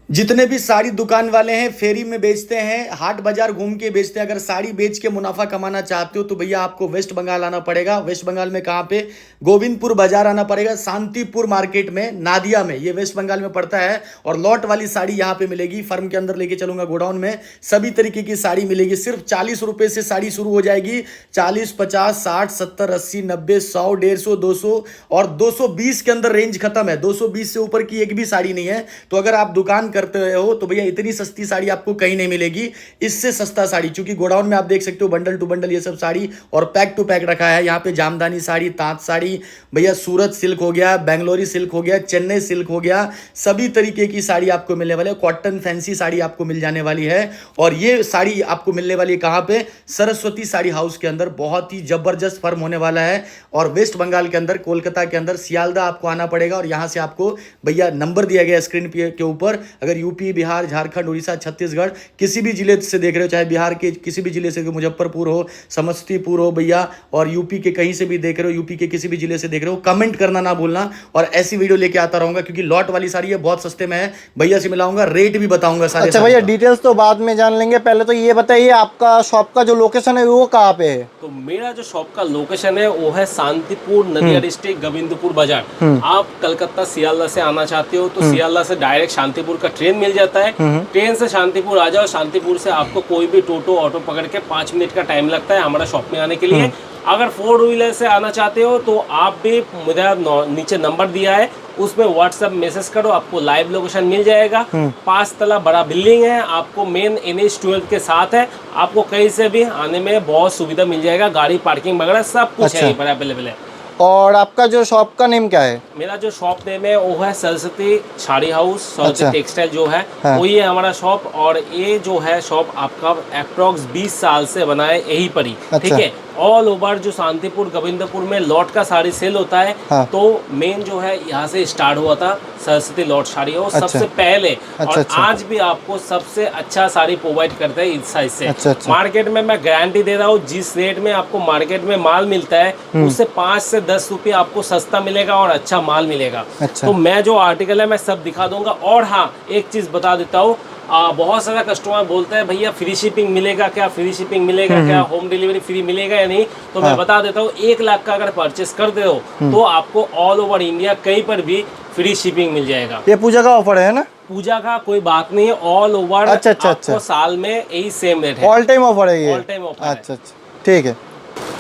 जितने भी साड़ी दुकान वाले हैं फेरी में बेचते हैं, हाट बाजार घूम के बेचते हैं, अगर साड़ी बेच के मुनाफा कमाना चाहते हो तो भैया आपको वेस्ट बंगाल आना पड़ेगा। वेस्ट बंगाल में कहाँ पे? गोविंदपुर बाजार आना पड़ेगा, शांतिपुर मार्केट में, नादिया में, ये वेस्ट बंगाल में पड़ता है। और लॉट वाली साड़ी यहाँ पे मिलेगी। फर्म के अंदर लेके चलूंगा गोडाउन में, सभी तरीके की साड़ी मिलेगी। सिर्फ 40 रुपए से साड़ी शुरू हो जाएगी। 40, 50, 60, 70, 80, 90, 100, 150, 200 और 220 के अंदर रेंज खत्म है। 220 से ऊपर की एक भी साड़ी नहीं है। तो अगर आप दुकान करते हो तो भैया इतनी सस्ती साड़ी आपको कहीं नहीं मिलेगी। इससे सस्ता साड़ी, क्योंकि गोडाउन में आप देख सकते हो बंडल टू बंडल ये सब साड़ी और पैक टू पैक रखा है। यहाँ पे जामदानी साड़ी, तांत साड़ी, भैया सूरत सिल्क हो गया, बेंगलोरी सिल्क हो गया, चेन्नई सिल्क हो गया, सभी तरीके की साड़ी आपको मिलने वाले है। कॉटन फैंसी साड़ी आपको मिल जाने वाली है। और ये साड़ी आपको मिलने वाली है कहाँ पे? सरस्वती साड़ी हाउस के अंदर। बहुत ही जबरदस्त फर्म होने वाला है। और वेस्ट बंगाल के अंदर, कोलकाता के अंदर सियालदा आपको आना पड़ेगा। और यहाँ से आपको भैया नंबर दिया गया स्क्रीन के ऊपर। अगर यूपी, बिहार, झारखंड, उड़ीसा, छत्तीसगढ़, किसी भी जिले से देख रहे हो, चाहे बिहार के किसी भी जिले से, मुजफ्फरपुर हो, समस्तीपुर हो भैया, और यूपी के कहीं से भी देख रहे हो, यूपी के किसी भी जिले से देख रहे हो, कमेंट करना ना भूलना। और ऐसी वीडियो लेके आता रहूंगा, क्योंकि लॉट वाली साड़ी है, बहुत सस्ते में है। भैया से मिलाऊंगा, रेट भी बताऊंगा सारे। अच्छा भैया, डिटेल्स तो बाद में जान लेंगे, पहले तो ये बताइए आपका शॉप का जो लोकेशन है वो कहाँ पे है? तो मेरा जो शॉप का लोकेशन है वो है शांतिपुर, नदिया डिस्ट्रिक्ट, गोविंदपुर बाजार। आप कलकत्ता सियालदा से आना चाहते हो तो सियालदा से डायरेक्ट शांतिपुर का ट्रेन मिल जाता है। ट्रेन से शांतिपुर आ जाओ। शांतिपुर से आपको कोई भी टोटो ऑटो पकड़ के 5 मिनट का टाइम लगता है हमारा शॉप में आने के लिए। अगर 4 व्हीलर से आना चाहते हो तो आप भी, मेरा नीचे नंबर दिया है उसमें व्हाट्सएप मैसेज करो, आपको लाइव लोकेशन मिल जाएगा। 5 तला बड़ा बिल्डिंग है, आपको मेन NH 12 के साथ है। आपको कहीं से भी आने में बहुत सुविधा मिल जाएगा, गाड़ी पार्किंग वगैरह सब कुछ है अवेलेबल है। और आपका जो शॉप का नेम क्या है? मेरा जो शॉप नेम है वो है सरस्वती साड़ी हाउस, सरस्वती टेक्सटाइल जो है वही है हमारा शॉप। और ये जो है शॉप आपका अप्रोक्स 20 साल से बना है यहीं पर ही, ठीक है। ऑल ओवर जो शांतिपुर, गोविंदपुर में लॉट का साड़ी सेल होता है, तो मेन जो है यहाँ से स्टार्ट हुआ था सरस्वती लॉट साड़ी हाउस सबसे पहले। और आज भी आपको सबसे अच्छा साड़ी प्रोवाइड करते हैं इस साइज से। मार्केट में मैं गारंटी दे रहा हूँ, जिस रेट में आपको मार्केट में माल मिलता है उससे 5 से 10 रुपये आपको सस्ता मिलेगा और अच्छा माल मिलेगा। तो मैं जो आर्टिकल है मैं सब दिखा दूंगा। और हाँ, एक चीज बता देता हूँ, बहुत सारा कस्टमर बोलता है भैया फ्री शिपिंग मिलेगा क्या, फ्री शिपिंग मिलेगा क्या, होम डिलीवरी फ्री मिलेगा या नहीं। तो मैं बता देता हूँ, 1 लाख का अगर परचेस करते हो तो आपको ऑल ओवर इंडिया कहीं पर भी फ्री शिपिंग मिल जाएगा। ये पूजा का ऑफर है ना? पूजा का कोई बात नहीं है, ऑल ओवर। अच्छा। साल में यही सेम रेट है, ऑल टाइम ऑफर है ये? All time offer. अच्छा, ठीक है।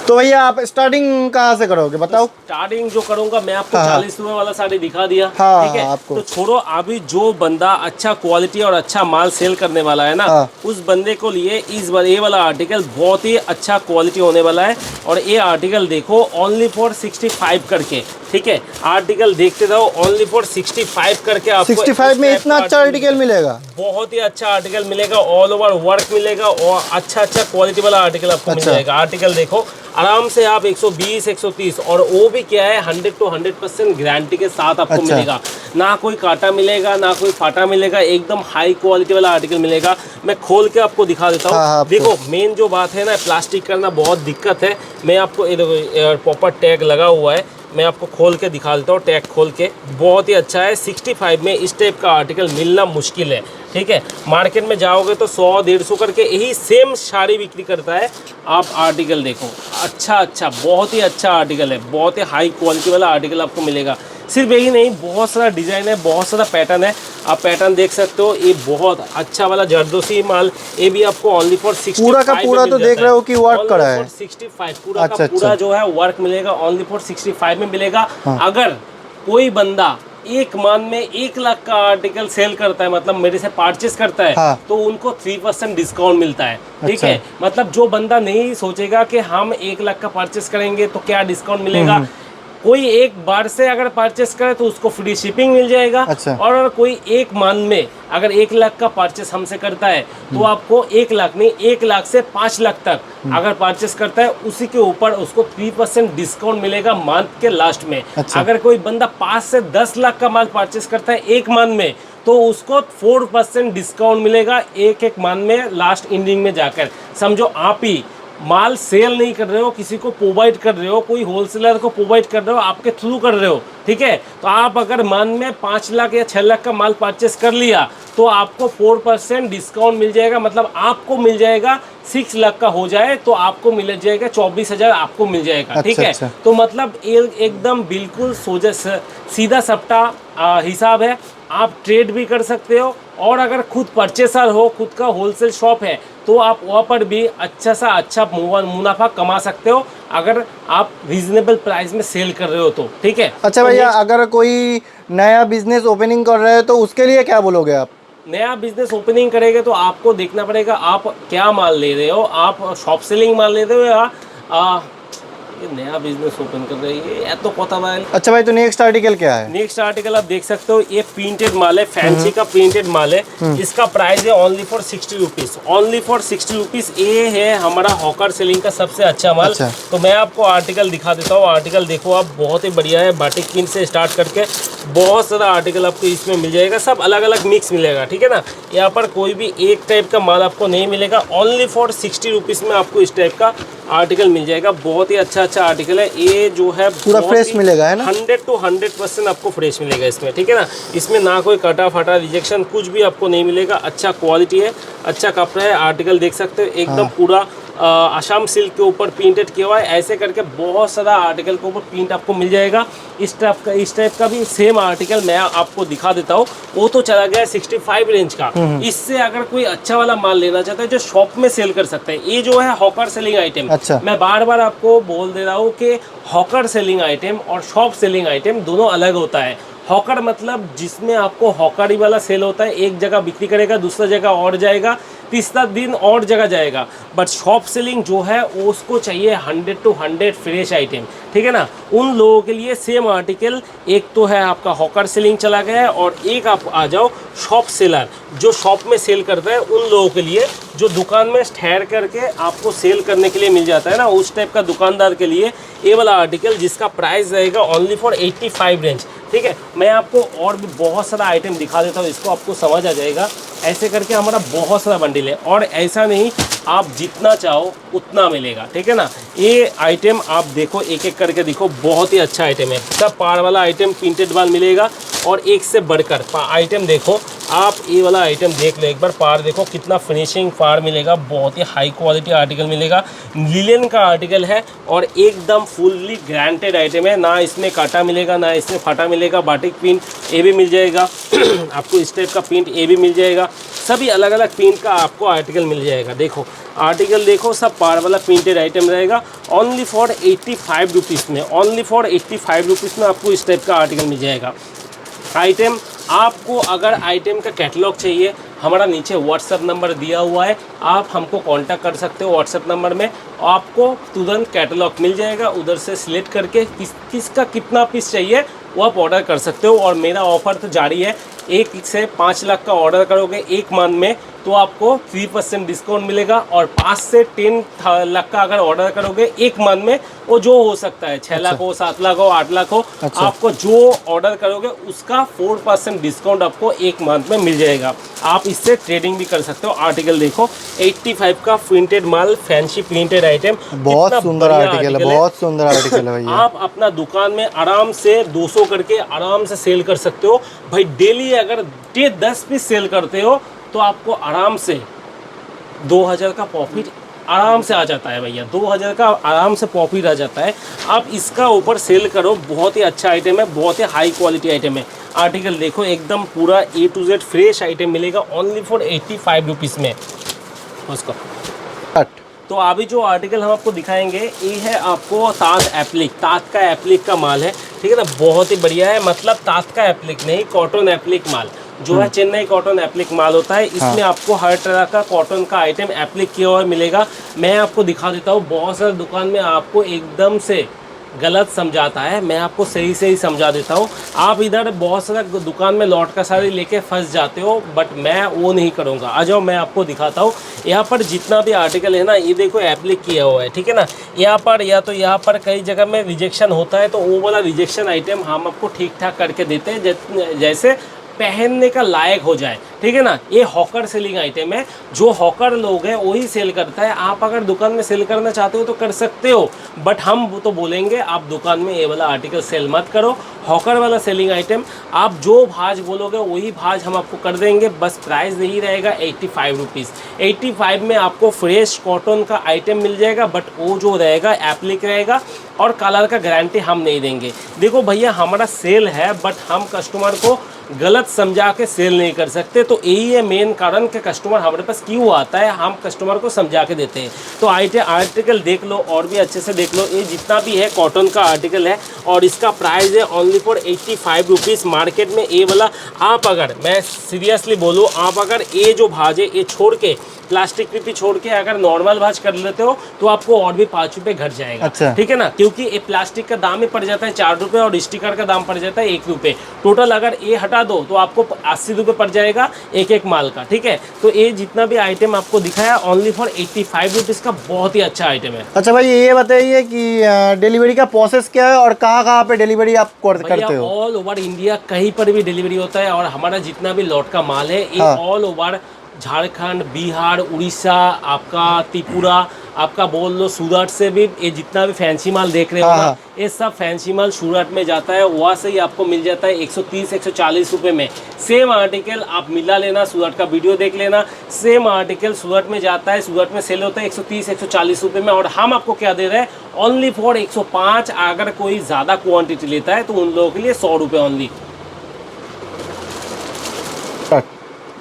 तो भैया आप स्टार्टिंग कहाँ से करोगे बताओ? तो स्टार्टिंग जो करूंगा मैं आपको 40 रुपए वाला साड़ी दिखा दिया, ठीक है। आपको तो छोड़ो, अभी जो बंदा अच्छा क्वालिटी और अच्छा माल सेल करने वाला है ना, उस बंदे को लिए ये वाला आर्टिकल बहुत ही अच्छा क्वालिटी होने वाला है। और ये आर्टिकल देखो, ओनली फॉर 65 करके, ठीक है। आर्टिकल देखते रहो, ओनली फॉर 65 करके आपको 65 में इतना अच्छा आर्टिकल मिलेगा? बहुत ही अच्छा आर्टिकल मिलेगा, ऑल ओवर वर्क मिलेगा और अच्छा क्वालिटी वाला आर्टिकल आपको मिल जाएगा। आर्टिकल देखो आराम से आप 120, 130, और वो भी क्या है 100 to 100% गारंटी के साथ आपको मिलेगा। ना कोई काटा मिलेगा, ना कोई फाटा मिलेगा, एकदम हाई क्वालिटी वाला आर्टिकल मिलेगा। मैं खोल के आपको दिखा देता हूँ। देखो, मेन जो बात है ना, प्लास्टिक करना बहुत दिक्कत है। मैं आपको प्रॉपर टैग लगा हुआ है, मैं आपको खोल के दिखा देता हूँ। टैग खोल के बहुत ही अच्छा है। 65 में इस टाइप का आर्टिकल मिलना मुश्किल है, ठीक है। मार्केट में जाओगे तो 100-150 करके यही सेम साड़ी बिक्री करता है। आप आर्टिकल देखो, अच्छा बहुत ही अच्छा आर्टिकल है, बहुत ही हाई क्वालिटी वाला आर्टिकल आपको मिलेगा। सिर्फ यही नहीं, बहुत सारा डिजाइन है, बहुत सारा पैटर्न है। आप पैटर्न देख सकते हो, ये बहुत अच्छा वाला जरदोसी माल, ये भी आपको ओनली फॉर 65 पूरा का पूरा तो देख रहे हो कि वर्क करा है। 65 पूरा का पूरा जो है वर्क मिलेगा, ओनली फॉर 65 में मिलेगा। अगर कोई बंदा एक मान में 1 लाख का आर्टिकल सेल करता है, मतलब मेरे से परचेस करता है, तो उनको 3% डिस्काउंट मिलता है, ठीक है। मतलब जो बंदा नहीं सोचेगा कि हम 1 लाख का परचेस करेंगे तो क्या डिस्काउंट मिलेगा, कोई एक बार से अगर परचेस करे तो उसको फ्री शिपिंग मिल जाएगा। और अगर कोई एक मान में अगर 1 लाख का परचेस हमसे करता है तो आपको 1 लाख नहीं, 1 लाख से 5 लाख तक अगर परचेस करता है, उसी के ऊपर उसको 3% डिस्काउंट मिलेगा मंथ के लास्ट में। अगर कोई बंदा 5 से 10 लाख का माल परचेस करता है एक मंथ में, तो उसको 4% डिस्काउंट मिलेगा एक मान में लास्ट एंडिंग में जाकर। समझो आप ही माल सेल नहीं कर रहे हो, किसी को प्रोवाइड कर रहे हो, कोई होलसेलर को प्रोवाइड कर रहे हो, आपके थ्रू कर रहे हो, ठीक है। तो आप अगर मन में 5 लाख या 6 लाख का माल परचेस कर लिया तो आपको 4% डिस्काउंट मिल जाएगा, मतलब आपको मिल जाएगा 6 लाख का हो जाए तो आपको मिल जाएगा 24,000 आपको मिल जाएगा, ठीक है। अच्छा। तो मतलब एकदम बिल्कुल सोजा सीधा सपटा हिसाब है। आप ट्रेड भी कर सकते हो और अगर खुद परचेसर हो, खुद का होलसेल शॉप है, तो आप वहाँ पर भी अच्छा सा अच्छा मुनाफा कमा सकते हो अगर आप रीजनेबल प्राइस में सेल कर रहे हो तो, ठीक है। अच्छा भैया, अगर कोई नया बिजनेस ओपनिंग कर रहे हो तो उसके लिए क्या बोलोगे आप? नया बिजनेस ओपनिंग करेंगे तो आपको देखना पड़ेगा आप क्या माल ले रहे हो, आप शॉप सेलिंग माल ले रहे हो या ये नया बिजनेस ओपन कर रहे हैं, ये तो पता भाई। अच्छा भाई, तो नेक्स्ट आर्टिकल क्या है? नेक्स्ट आर्टिकल आप देख सकते हो, ये प्रिंटेड माल है, फैंसी का प्रिंटेड माल है। इसका प्राइस है only for 60 rupees, only for 60 rupees. ये है हमारा हॉकर सेलिंग का सबसे अच्छा माल। अच्छा। तो मैं आपको आर्टिकल दिखा देता हूँ। आर्टिकल देखो आप, बहुत ही बढ़िया है। बाटिक प्रिंट से स्टार्ट करके बहुत सारा आर्टिकल आपको इसमें मिल जाएगा, सब अलग अलग मिक्स मिलेगा, ठीक है ना। यहाँ पर कोई भी एक टाइप का माल आपको नहीं मिलेगा। ओनली फॉर 60 रुपीज में आपको इस टाइप का आर्टिकल मिल जाएगा। बहुत ही अच्छा आर्टिकल है ये, जो है पूरा फ्रेश मिलेगा, है ना? 100 to 100% आपको फ्रेश मिलेगा इसमें, ठीक है ना। इसमें ना कोई कटा फटा रिजेक्शन कुछ भी आपको नहीं मिलेगा। अच्छा क्वालिटी है, अच्छा कपड़ा है। आर्टिकल देख सकते हो एकदम पूरा आसाम सिल्क के ऊपर प्रिंटेड किया हुआ है। ऐसे करके बहुत सारा आर्टिकल के ऊपर प्रिंट आपको मिल जाएगा। इस टाइप का भी सेम आर्टिकल मैं आपको दिखा देता हूँ। वो तो चला गया 65 रेंज का। इससे अगर कोई अच्छा वाला माल लेना चाहता है जो शॉप में सेल कर सकता है, ये जो है हॉकर सेलिंग आइटम। अच्छा। मैं बार बार आपको बोल दे रहा हूँ कि हॉकर सेलिंग आइटम और शॉप सेलिंग आइटम दोनों अलग होता है। हॉकर मतलब जिसमें आपको हॉकरी वाला सेल होता है, एक जगह बिक्री करेगा, दूसरा जगह और जाएगा, तीसरा दिन और जगह जाएगा। बट शॉप सेलिंग जो है उसको चाहिए 100 to 100 फ्रेश आइटम, ठीक है ना। उन लोगों के लिए सेम आर्टिकल, एक तो है आपका हॉकर सेलिंग चला गया है और एक आप आ जाओ शॉप सेलर, जो शॉप में सेल करता है। उन लोगों के लिए जो दुकान में ठहर करके आपको सेल करने के लिए मिल जाता है ना, उस टाइप का दुकानदार के लिए ये वाला आर्टिकल, जिसका प्राइस रहेगा ओनली फॉर 85 रेंज, ठीक है। मैं आपको और भी बहुत सारा आइटम दिखा देता हूँ, इसको आपको समझ आ जाएगा। ऐसे करके हमारा बहुत सारा बंडल है और ऐसा नहीं, आप जितना चाहो उतना मिलेगा, ठीक है ना। ये आइटम आप देखो, एक एक करके देखो, बहुत ही अच्छा आइटम है। सब पार वाला आइटम प्रिंटेड माल मिलेगा और एक से बढ़कर आइटम देखो आप। ये वाला आइटम देख लो एक बार, पार देखो कितना फिनिशिंग पार मिलेगा, बहुत ही हाई क्वालिटी आर्टिकल मिलेगा। लिलेन का आर्टिकल है और एकदम फुल्ली गारंटेड आइटम है। ना इसमें काटा मिलेगा, ना इसमें फटा मिलेगा। बाटिक प्रिंट ये भी मिल जाएगा आपको, इस टाइप का प्रिंट ये भी मिल जाएगा। सभी अलग अलग प्रिंट का आपको आर्टिकल मिल जाएगा। देखो आर्टिकल देखो, सब पार वाला प्रिंटेड आइटम रहेगा। ओनली फॉर 85 रुपीज़ में, ओनली फॉर 85 रुपीज़ में आपको इस टाइप का आर्टिकल मिल जाएगा। आइटम आपको अगर आइटम का कैटलॉग चाहिए, हमारा नीचे व्हाट्सएप नंबर दिया हुआ है, आप हमको कांटेक्ट कर सकते हो। व्हाट्सएप नंबर में आपको तुरंत कैटलॉग मिल जाएगा। उधर से सिलेक्ट करके किसका कितना पीस चाहिए वो आप ऑर्डर कर सकते हो। और मेरा ऑफ़र तो जारी है, 1 से 5 लाख का ऑर्डर करोगे एक मंथ में तो आपको 3% डिस्काउंट मिलेगा। और 5 से 10 लाख का अगर ऑर्डर करोगे एक मंथ में, वो जो हो सकता है 6 लाख हो, 7 लाख हो, 8 लाख हो। अच्छा। आपको जो ऑर्डर करोगे उसका 4% डिस्काउंट आपको एक मंथ में मिल जाएगा। आप इससे ट्रेडिंग भी कर सकते हो। आर्टिकल देखो 85 का प्रिंटेड माल, फैंसी प्रिंटेड आइटम, बहुत सुंदर आर्टिकल है, बहुत सुंदर आर्टिकल है भैया। आप अपना दुकान में आराम से 200 करके आराम से सेल कर सकते हो भाई। डेली अगर 10 पीस सेल करते हो तो आपको आराम से 2000 का प्रॉफिट आराम से आ जाता है भैया। 2000 का आराम से प्रॉफिट आ जाता है। आप इसका ऊपर सेल करो, बहुत ही अच्छा आइटम है, बहुत ही हाई क्वालिटी आइटम है। आर्टिकल देखो एकदम पूरा A to Z fresh item मिलेगा ओनली फॉर 85 रुपीज़ में उसको। तो अभी जो आर्टिकल हम आपको दिखाएंगे ये है आपको तात एप्लिक, तात का एप्लिक का माल है, ठीक है ना। बहुत ही बढ़िया है, मतलब तात का एप्लिक नहीं, कॉटन एप्लिक माल जो है, चेन्नई कॉटन एप्लिक माल होता है। इसमें आपको हर तरह का कॉटन का आइटम एप्लिक किया हुआ मिलेगा। मैं आपको दिखा देता हूँ। बहुत सारे दुकान में आपको एकदम से गलत समझाता है, मैं आपको सही से ही समझा देता हूँ। आप इधर बहुत सारा दुकान में लौट का साड़ी लेके फंस जाते हो, बट मैं वो नहीं करूँगा। आ जाओ मैं आपको दिखाता हूँ। यहाँ पर जितना भी आर्टिकल है ना, ये देखो एप्लिक किया हुआ है, ठीक है ना। यहाँ पर या तो यहाँ पर कई जगह में रिजेक्शन होता है, तो वो वाला रिजेक्शन आइटम हम आपको ठीक ठाक करके देते हैं। जैसे पहनने का लायक हो जाए, ठीक है ना। ये हॉकर सेलिंग आइटम है, जो हॉकर लोग हैं वही सेल करता है। आप अगर दुकान में सेल करना चाहते हो तो कर सकते हो, बट हम वो तो बोलेंगे आप दुकान में ये वाला आर्टिकल सेल मत करो। हॉकर वाला सेलिंग आइटम आप जो भाज बोलोगे वही भाज हम आपको कर देंगे, बस प्राइस नहीं रहेगा 85 रुपीज़। 85 में आपको फ्रेश कॉटन का आइटम मिल जाएगा, बट वो जो रहेगा एप्लिक रहेगा और कलर का गारंटी हम नहीं देंगे। देखो भैया हमारा सेल है, बट हम कस्टमर को गलत समझा के सेल नहीं कर सकते, तो यही है मेन कारण कि कस्टमर हमारे पास क्यों आता है, हम कस्टमर को समझा के देते हैं। तो आर्टिकल देख लो और भी अच्छे से देख लो, ये जितना भी है कॉटन का आर्टिकल है और इसका प्राइस है ओनली फॉर 85 रुपीज़। मार्केट में ये वाला आप अगर, मैं सीरियसली बोलूँ, आप अगर ये जो भाज है ये छोड़ के, प्लास्टिक पीपी छोड़ के अगर नॉर्मल भाज कर लेते हो तो आपको और भी 5 रुपये घट जाएगा। अच्छा। ठीक है ना, क्योंकि ये प्लास्टिक का दाम ही पड़ जाता है 4 रुपये और स्टिकर का दाम पड़ जाता है 1 रुपये। टोटल अगर ये हटा दो तो आपको 80 रुपये पड़ जाएगा एक माल का, ठीक है। तो ये जितना भी आइटम आपको दिखाया ओनली फॉर 85 रुपीज़ का बहुत ही अच्छा आइटम है। अच्छा भाई ये बताइए कि डिलीवरी का प्रोसेस क्या है और कहाँ पे डिलीवरी आप करते हो? ऑल ओवर इंडिया कहीं पर भी डिलीवरी होता है, और हमारा जितना भी लॉट का माल है ये ऑल ओवर झारखंड, बिहार, उड़ीसा, आपका त्रिपुरा, आपका बोल लो सूरत से भी, ये जितना भी फैंसी माल देख रहे हो ना, ये सब फैंसी माल सूरत में जाता है। वहाँ से ही आपको मिल जाता है 130-140 रुपये में। सेम आर्टिकल आप मिला लेना, सूरत का वीडियो देख लेना, सेम आर्टिकल सूरत में जाता है, सूरत में सेल होता है 130-140 रुपये में, और हम आपको क्या दे रहे हैं ओनली फॉर 105। अगर कोई ज़्यादा क्वान्टिटी लेता है तो उन लोगों के लिए 100 रुपये ओनली।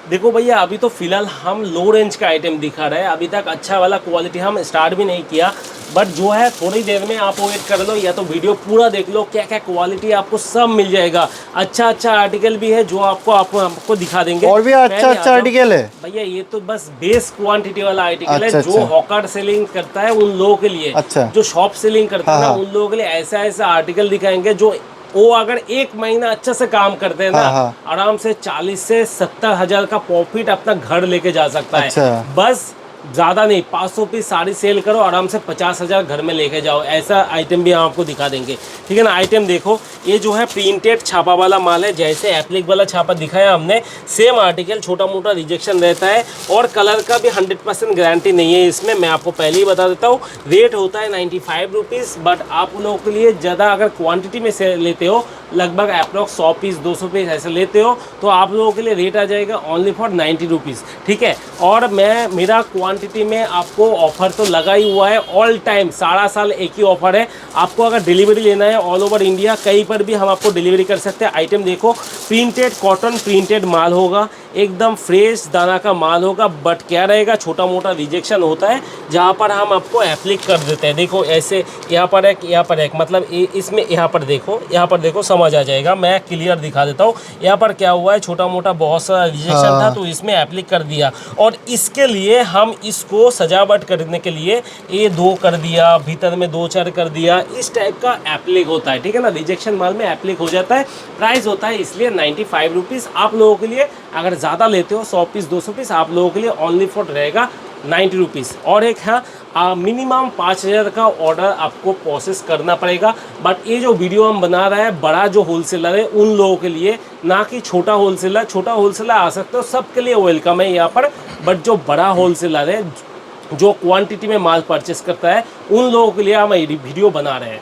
देखो भैया अभी तो फिलहाल हम लो रेंज का आइटम दिखा रहे हैं, अभी तक अच्छा वाला क्वालिटी हम स्टार्ट भी नहीं किया, बट जो है थोड़ी देर में आप वेट कर लो या तो वीडियो पूरा देख लो, क्या क्या क्वालिटी आपको सब मिल जाएगा। अच्छा अच्छा आर्टिकल भी है जो आपको दिखा देंगे, और भी अच्छा आर्टिकल है भैया। ये तो बस बेस क्वांटिटी वाला आर्टिकल है, अच्छा, जो हॉकर सेलिंग करता है उन लोगों के लिए। अच्छा। जो शॉप सेलिंग करता है ना उन लोगों के लिए ऐसा ऐसा आर्टिकल दिखाएंगे जो वो अगर 1 महीना अच्छे से काम करते हैं ना, आराम से 40 से 70 हज़ार का प्रॉफिट अपना घर लेके जा सकता है। अच्छा। बस ज़्यादा नहीं, 500 पीस साड़ी सेल करो, आराम से 50 हज़ार घर में लेके जाओ। ऐसा आइटम भी हम आपको दिखा देंगे, ठीक है ना। आइटम देखो, ये जो है प्रिंटेड छापा वाला माल है, जैसे एप्लिक वाला छापा दिखाया हमने, सेम आर्टिकल, छोटा मोटा रिजेक्शन रहता है और कलर का भी 100% गारंटी नहीं है इसमें। मैं आपको पहले ही बता देता हूँ, रेट होता है 95 रुपीज़, बट आप लोगों के लिए ज़्यादा अगर क्वान्टिटी में से लेते हो, लगभग अप्रॉक्स 100 पीस 200 पीस ऐसे लेते हो, तो आप लोगों के लिए रेट आ जाएगा ओनली फॉर 90 रुपीज़, ठीक है। और मेरा क्वांटिटी में आपको ऑफर तो लगा ही हुआ है, ऑल टाइम सारा साल एक ही ऑफर है। आपको अगर डिलीवरी लेना है ऑल ओवर इंडिया कहीं पर भी हम आपको डिलीवरी कर सकते हैं। आइटम देखो, प्रिंटेड कॉटन प्रिंटेड माल होगा, एकदम फ्रेश दाना का माल होगा, बट क्या रहेगा, छोटा मोटा रिजेक्शन होता है जहाँ पर हम आपको एप्लिक कर देते हैं। देखो ऐसे यहाँ पर एक, यहाँ पर एक, मतलब इसमें यहाँ पर देखो समझ आ जाएगा। मैं क्लियर दिखा देता हूँ, यहाँ पर क्या हुआ है, छोटा मोटा बहुत सारा रिजेक्शन था तो इसमें एप्लिक कर दिया, और इसके लिए हम इसको सजावट करने के लिए ये 2 कर दिया, भीतर में 2-4 कर दिया, इस टाइप का एप्लिक होता है, ठीक है ना। रिजेक्शन माल में एप्लिक हो जाता है, प्राइस होता है इसलिए 95 रुपीज़। आप लोगों के लिए अगर ज़्यादा लेते हो 100 पीस 200 पीस, आप लोगों के लिए ओनली फॉर रहेगा 90 रुपीज़। और एक है मिनिमम 5000 का ऑर्डर आपको प्रोसेस करना पड़ेगा, बट ये जो वीडियो हम बना रहे हैं बड़ा जो होलसेलर है उन लोगों के लिए, ना कि छोटा होलसेलर आ सकते हो, सबके लिए वेलकम है यहाँ पर। बट जो बड़ा होलसेलर है जो क्वांटिटी में माल परचेस करता है उन लोगों के लिए हम वीडियो बना रहे हैं।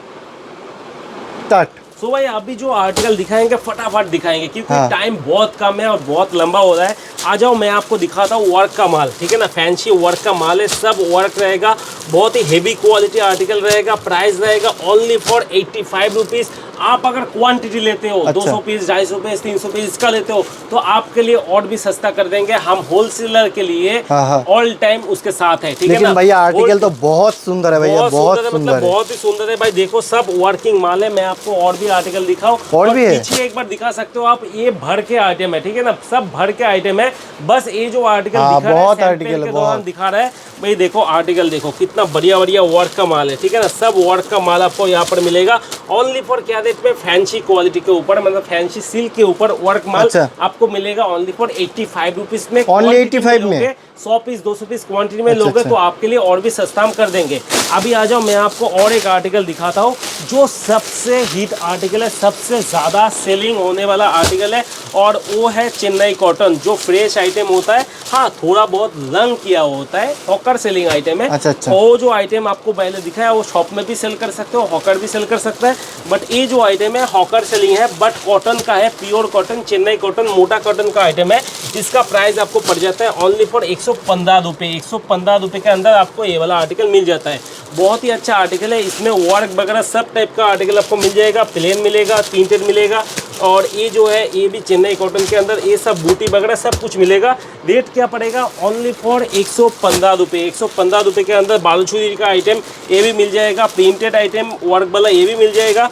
तो भाई अभी जो आर्टिकल दिखाएंगे फटाफट दिखाएंगे, क्योंकि टाइम बहुत कम है और बहुत लंबा हो रहा है। आ जाओ मैं आपको दिखाता हूँ वर्क का माल, ठीक है ना। फैंसी वर्क का माल है, सब वर्क रहेगा, बहुत ही हेवी क्वालिटी आर्टिकल रहेगा। प्राइस रहेगा ओनली फॉर 85 रुपीज़। आप अगर क्वांटिटी लेते हो, 200 पीस 250 पीस 300 पीस इसका लेते हो तो आपके लिए और भी सस्ता कर देंगे। हम होलसेलर के लिए ऑल टाइम उसके साथ है, ठीक है ना। भैया आर्टिकल तो बहुत सुंदर है भैया, बहुत सुंदर है, बहुत ही सुंदर है भाई। देखो सब वर्किंग माल है, मैं आपको और भी आर्टिकल दिखाऊं, और भी है पीछे एक बार दिखा सकते हो आप, ये भर के आइटम है, ठीक है ना, सब भर के आइटम है। बस ये जो आर्टिकल दिखा रहा है बहुत आर्टिकल दिखा रहा है भाई, देखो आर्टिकल देखो कितना बढ़िया वर्क का माल है, ठीक है ना। सब वर्क का माल आपको यहाँ पर मिलेगा ओनली फॉर क्या देते हैं, फैंसी क्वालिटी के ऊपर, मतलब फैंसी सिल्क के ऊपर वर्क माल आपको मिलेगा ओनली फॉर 85 रुपीज में। ओनली 85 में 100 पीस 200 पीस क्वांटिटी में लोगे तो आपके लिए और भी सस्ता हम कर देंगे। अभी आ जाओ, मैं आपको और एक आर्टिकल दिखाता हूँ जो सबसे हिट आर्टिकल है, सबसे ज़्यादा सेलिंग होने वाला आर्टिकल है, और वो है चेन्नई कॉटन, जो फ्रेश आइटम होता है। हाँ, थोड़ा बहुत रंग किया होता है, हॉकर सेलिंग आइटम है। अच्छा। वो जो आइटम आपको पहले दिखाया वो शॉप में भी सेल कर सकते हो, हॉकर भी सेल कर सकता है, बट ये जो आइटम है हॉकर सेलिंग है, बट कॉटन का है, प्योर कॉटन, चेन्नई कॉटन, मोटा कॉटन का आइटम है। इसका प्राइस आपको पड़ जाता है ओनली फॉर 115 रुपये। 115 रुपये के अंदर आपको ये वाला आर्टिकल मिल जाता है। बहुत ही अच्छा आर्टिकल है, इसमें वर्क वगैरह सब टाइप का आर्टिकल आपको मिल जाएगा, प्लेन मिलेगा, प्रिंटेड मिलेगा, और ये जो है ये भी चेन्नई कॉटन के अंदर ये सब बूटी वगैरह सब कुछ मिलेगा। रेट क्या पड़ेगा? ओनली फॉर 115 रुपये। 115 रुपये के अंदर बालूचूरी का आइटम ये भी मिल जाएगा, प्रिंटेड आइटम वर्क वाला ये भी मिल जाएगा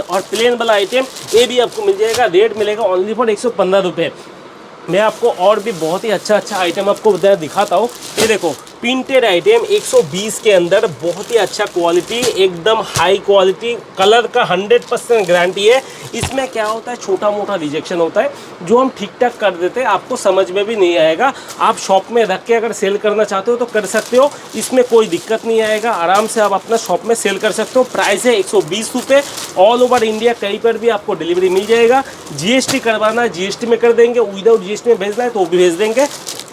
और प्लेन वाला आइटम ये भी आपको मिल जाएगा। रेट मिलेगा ओनली फॉर 115 रुपये। मैं आपको और भी बहुत ही अच्छा आइटम आपको दिखाता हूँ। ये देखो, प्रिंटेड आइटम 120 के अंदर, बहुत ही अच्छा क्वालिटी, एकदम हाई क्वालिटी, कलर का 100% गारंटी है। इसमें क्या होता है, छोटा मोटा रिजेक्शन होता है जो हम ठीक ठाक कर देते हैं, आपको समझ में भी नहीं आएगा। आप शॉप में रख के अगर सेल करना चाहते हो तो कर सकते हो, इसमें कोई दिक्कत नहीं आएगा, आराम से आप अपना शॉप में सेल कर सकते हो। प्राइस है 120 रुपये। ऑल ओवर इंडिया कहीं पर भी आपको डिलीवरी मिल जाएगा। जीएसटी करवाना है जीएसटी में कर देंगे, विदाउट जीएसटी में भेजना है तो वो भी भेज देंगे।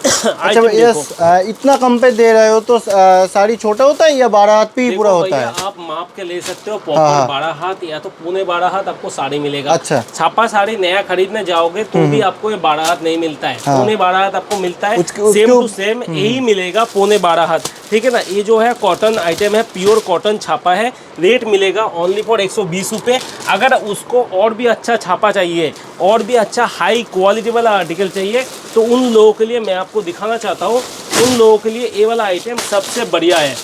अच्छा भैया, इतना कम पे दे रहे हो तो साड़ी छोटा होता है या 12 हाथ पे ही पूरा होता है? आप माप के ले सकते हो, प्रॉपर 12 हाथ या तो पौने 12 हाथ आपको साड़ी मिलेगा। अच्छा। छापा साड़ी नया खरीदने जाओगे तो भी आपको ये 12 हाथ नहीं मिलता है, पौने 12 हाथ आपको मिलता है। सेम टू सेम यही मिलेगा, पौने 12 हाथ, ठीक है ना। ये जो है कॉटन आइटम है, प्योर कॉटन छापा है। रेट मिलेगा ओनली फॉर 120 रुपये। अगर उसको और भी अच्छा छापा चाहिए, और भी अच्छा हाई क्वालिटी वाला आर्टिकल चाहिए, तो उन लोगों के लिए मैं आपको दिखाना चाहता हूँ, उन लोगों के लिए ये वाला आइटम सबसे बढ़िया है।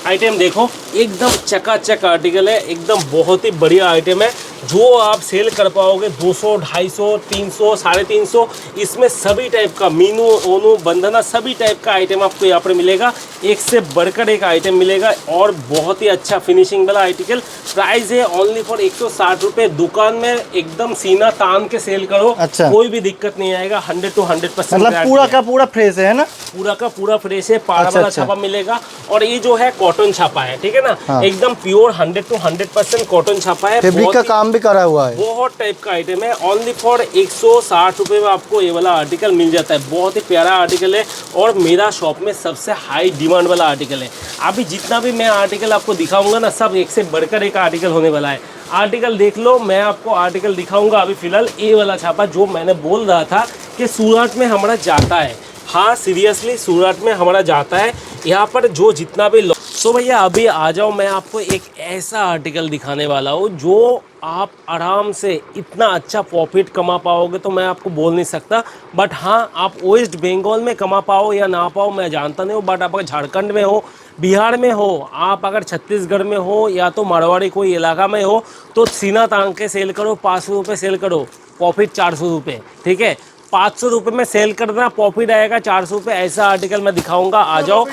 आइटम देखो, एकदम चकाचक आर्टिकल है, एकदम बहुत ही बढ़िया आइटम है, जो आप सेल कर पाओगे 200, 250, 300, 350। इसमें सभी टाइप का मीनू, ओनू, बंधना, सभी टाइप का आइटम आपको यहाँ पर मिलेगा। एक से बढ़कर एक आइटम मिलेगा, और बहुत ही अच्छा फिनिशिंग वाला आर्टिकल। प्राइस है ओनली फॉर 160 रुपये। दुकान में एकदम सीना तान के सेल करो। अच्छा। कोई भी दिक्कत नहीं आएगा, 100 to 100%। मतलब पूरा का पूरा फ्रेश है ना? पूरा का पूरा फ्रेश है, पारा वाला छापा मिलेगा। और ये जो है कॉटन छापा है, ठीक है ना। हाँ। एकदम प्योर 100 to 100% कॉटन छापा है। फैब्रिक का काम भी करा हुआ है, बहुत टाइप का आइटम है। ओनली फॉर 160 रुपये में आपको ये वाला आर्टिकल मिल जाता है। बहुत ही प्यारा आर्टिकल है, और मेरा शॉप में सबसे हाई डिमांड वाला आर्टिकल है। अभी जितना भी मैं आर्टिकल आपको दिखाऊंगा ना, सब एक से बढ़कर एक आर्टिकल होने वाला है। आर्टिकल देख लो, मैं आपको आर्टिकल दिखाऊंगा। अभी फिलहाल ये वाला छापा जो मैंने बोल रहा था कि सूरत में हमारा जाता है। हाँ, सीरियसली सूरत में हमारा जाता है। यहाँ पर जो जितना भी तो भैया अभी आ जाओ, मैं आपको एक ऐसा आर्टिकल दिखाने वाला हूँ जो आप आराम से इतना अच्छा प्रॉफिट कमा पाओगे तो मैं आपको बोल नहीं सकता। बट हाँ, आप वेस्ट बंगाल में कमा पाओ या ना पाओ मैं जानता नहीं हूँ, बट आप अगर झारखंड में हो, बिहार में हो, आप अगर छत्तीसगढ़ में हो, या तो मारवाड़ी कोई इलाका में हो, तो सीना तान के सेल करो। 500 रुपये सेल करो, प्रॉफिट 400 रुपये, ठीक है। 500 रुपये में सेल करना, प्रॉफिट आएगा 400 रुपये। ऐसा आर्टिकल मैं दिखाऊंगा, आ जाओ।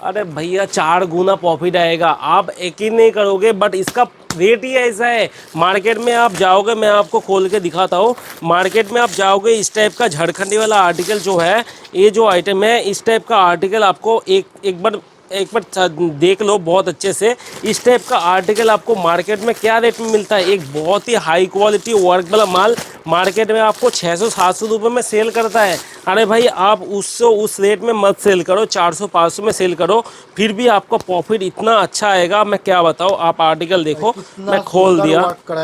अरे भैया 4 गुना प्रॉफिट आएगा, आप यकीन नहीं करोगे, बट इसका रेट ही ऐसा है। मार्केट में आप जाओगे, मैं आपको खोल के दिखाता हूँ। मार्केट में आप जाओगे, इस टाइप का झारखंडी वाला आर्टिकल जो है, ये जो आइटम है, इस टाइप का आर्टिकल आपको एक बार देख लो बहुत अच्छे से। इस टाइप का आर्टिकल आपको मार्केट में क्या रेट में मिलता है? एक बहुत ही हाई क्वालिटी वर्क वाला माल मार्केट में आपको 600-700 रुपये में सेल करता है। अरे भाई, आप उस रेट में मत सेल करो, 400-500 में सेल करो, फिर भी आपका प्रॉफिट इतना अच्छा आएगा, मैं क्या बताऊँ। आप आर्टिकल देखो, मैं खोल दिया,